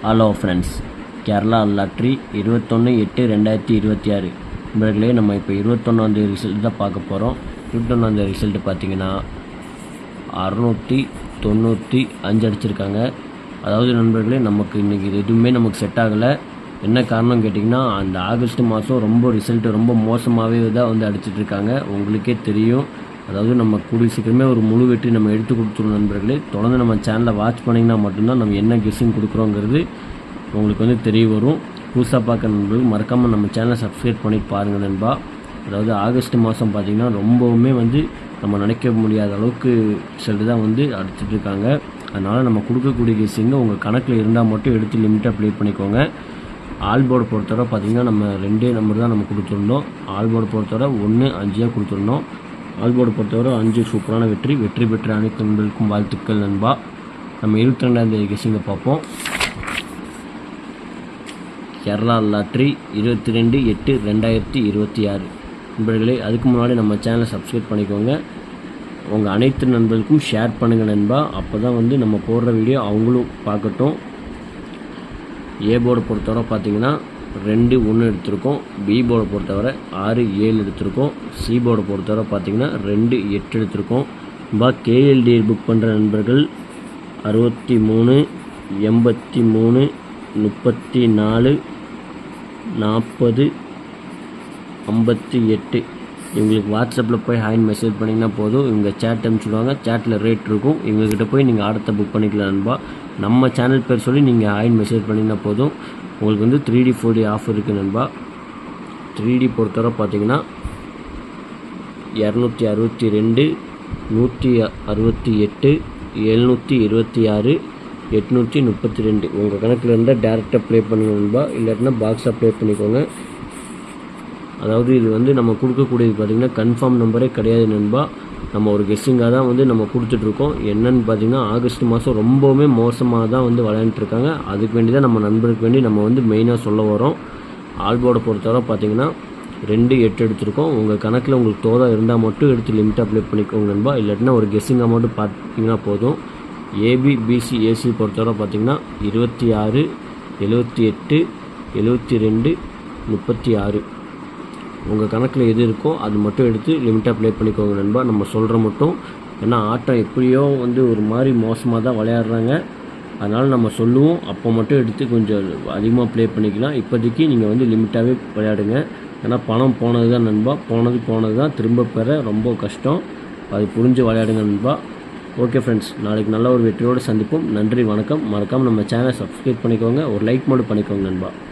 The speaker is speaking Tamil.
ஹலோ ஃப்ரெண்ட்ஸ், கேரளா லாட்ரி 21/8/2026 நண்பர்களே, நம்ம இப்போ 21ஆந்தேதி ரிசல்ட் தான் பார்க்க போகிறோம். 21ஆந்தேதி ரிசல்ட்டு பார்த்தீங்கன்னா 695 அடிச்சிருக்காங்க. அதாவது நண்பர்களே, நமக்கு இன்றைக்கி இது எதுவுமே நமக்கு செட் ஆகலை. என்ன காரணம் கேட்டிங்கன்னா, அந்த ஆகஸ்ட் மாதம் ரிசல்ட்டு ரொம்ப மோசமாகவே தான் வந்து அடிச்சிட்ருக்காங்க. உங்களுக்கே தெரியும். அதாவது நம்ம கூடிய சீக்கிரமே ஒரு முழு வெற்றி நம்ம எடுத்து கொடுத்துருவோம் நண்பர்களே. தொடர்ந்து நம்ம சேனலை வாட்ச் பண்ணிங்கன்னா மட்டும்தான் நம்ம என்ன கெஸ்ஸிங் கொடுக்குறோங்கிறது உங்களுக்கு வந்து தெரிய வரும். புதுசாக பார்க்க நண்பர்கள் மறக்காமல் நம்ம சேனலை சப்ஸ்கிரைப் பண்ணி பாருங்கள் நண்பா. அதாவது ஆகஸ்ட் மாதம் பார்த்திங்கன்னா ரொம்பவுமே வந்து நம்ம நினைக்க முடியாத அளவுக்கு ரிசல்ட்டு தான் வந்து அடிச்சிட்ருக்காங்க. அதனால் நம்ம கொடுக்கக்கூடிய கெஸ்ஸிங்கை உங்கள் கணக்கில் இருந்தால் மட்டும் எடுத்து லிமிட்டாக ப்ளே பண்ணிக்கோங்க. ஆல் போர்டு பொறுத்தவரை பார்த்திங்கன்னா நம்ம 2 நம்பர் தான் நம்ம கொடுத்துருந்தோம். ஆல் போர்டு பொறுத்தவரை 1, 5 கொடுத்துருந்தோம். ஆல் போர்டு பொறுத்தவரை 5 சூப்பரான வெற்றி பெற்ற அனைத்து நண்பர்களுக்கும் வாழ்த்துக்கள் நண்பா. நம்ம 22ஆந்தேதி கெஸ்ஸிங்கை பார்ப்போம். கேரளா லாட்ரி 22/8/2026 நண்பர்களே, அதுக்கு முன்னாடி நம்ம சேனலை சப்ஸ்கிரைப் பண்ணிக்கோங்க. உங்கள் அனைத்து நண்பர்களுக்கும் ஷேர் பண்ணுங்கள் நண்பா. அப்போ தான் வந்து நம்ம போடுற வீடியோ அவங்களும் பார்க்கட்டும். ஏ போர்டை பொறுத்தவரை பார்த்திங்கன்னா 2, 1 எடுத்திருக்கோம். பி போர்டை பொறுத்தவரை 6, 7 எடுத்திருக்கோம். சி போர்டை பொறுத்தவரை பார்த்திங்கன்னா 2, 8 எடுத்திருக்கோம். கேஎல்டி புக் பண்ணுற நண்பர்கள் 63, 83, 34, 40, 58 இவங்களுக்கு வாட்ஸ்அப்பில் போய் ஹாய்னு மெசேஜ் பண்ணிங்கன்னா போதும். இவங்க சேட் அனுப்பிச்சுடுவாங்க. சேட்டில் ரேட் இருக்கும். இவங்ககிட்ட போய் நீங்கள் ஆடத்தை புக் பண்ணிக்கலாம் நண்பா. நம்ம சேனல் பேர் சொல்லி நீங்கள் ஹாய்னு மெசேஜ் பண்ணிங்கன்னா போதும். உங்களுக்கு வந்து 3D 4D ஆஃபர் இருக்குது நண்பா. 3D பொறுத்தவரை பார்த்தீங்கன்னா 262, 168, 726, 832 உங்கள் கணக்கில் இருந்தால் டேரெக்டாக ப்ளே பண்ணுங்க நண்பா. இல்லாட்டினா பாக்ஸாக ப்ளே பண்ணிக்கோங்க. அதாவது இது வந்து நம்ம கொடுக்கக்கூடியது பார்த்திங்கன்னா கன்ஃபார்ம் நம்பரே கிடையாது நண்பா. நம்ம ஒரு கெஸ்ஸிங்காக தான் வந்து நம்ம கொடுத்துட்ருக்கோம். என்னென்னு பார்த்திங்கன்னா ஆகஸ்ட் மாதம் ரொம்பவுமே மோசமாக தான் வந்து விளையாண்டுருக்காங்க. அதுக்கு வேண்டி தான் நம்ம நண்பருக்கு வேண்டி நம்ம வந்து மெயினாக சொல்ல வரோம். ஆல்போர்டை பொறுத்தவரை பார்த்திங்கன்னா 2, 8 எடுத்திருக்கோம். உங்கள் கணக்கில் உங்களுக்கு தோதா இருந்தால் மட்டும் எடுத்து லிமிட்டாக ப்ளே பண்ணிக்கோங்க நண்பா. இல்லாட்டினா ஒரு கெஸ்ஸிங்காக மட்டும் பார்த்திங்கன்னா போதும். ஏபி, பிசி, ஏசி பொறுத்தவரை பார்த்திங்கன்னா 26, 78, 72, 36 உங்கள் கணக்கில் எது இருக்கோ அது மட்டும் எடுத்து லிமிட்டாக ப்ளே பண்ணிக்கோங்க நண்பா. நம்ம சொல்கிற மட்டும். ஏன்னா ஆட்டம் எப்படியோ வந்து ஒரு மாதிரி மோசமாக தான் விளையாடுறாங்க. அதனால் நம்ம சொல்லுவோம். அப்போ மட்டும் எடுத்து கொஞ்சம் அதிகமாக ப்ளே பண்ணிக்கலாம். இப்போதைக்கு நீங்கள் வந்து லிமிட்டாகவே விளையாடுங்க. ஏன்னா பணம் போனது தான் நண்பா. போனது தான் திரும்ப பெற ரொம்ப கஷ்டம். அது புரிஞ்சு விளையாடுங்க நண்பா. ஓகே ஃப்ரெண்ட்ஸ், நாளைக்கு நல்ல ஒரு வெற்றியோடு சந்திப்போம். நன்றி, வணக்கம். மறக்காமல் நம்ம சேனலை சப்ஸ்கிரைப் பண்ணிக்கோங்க. ஒரு லைக் மட்டும் பண்ணிக்கோங்க நண்பா.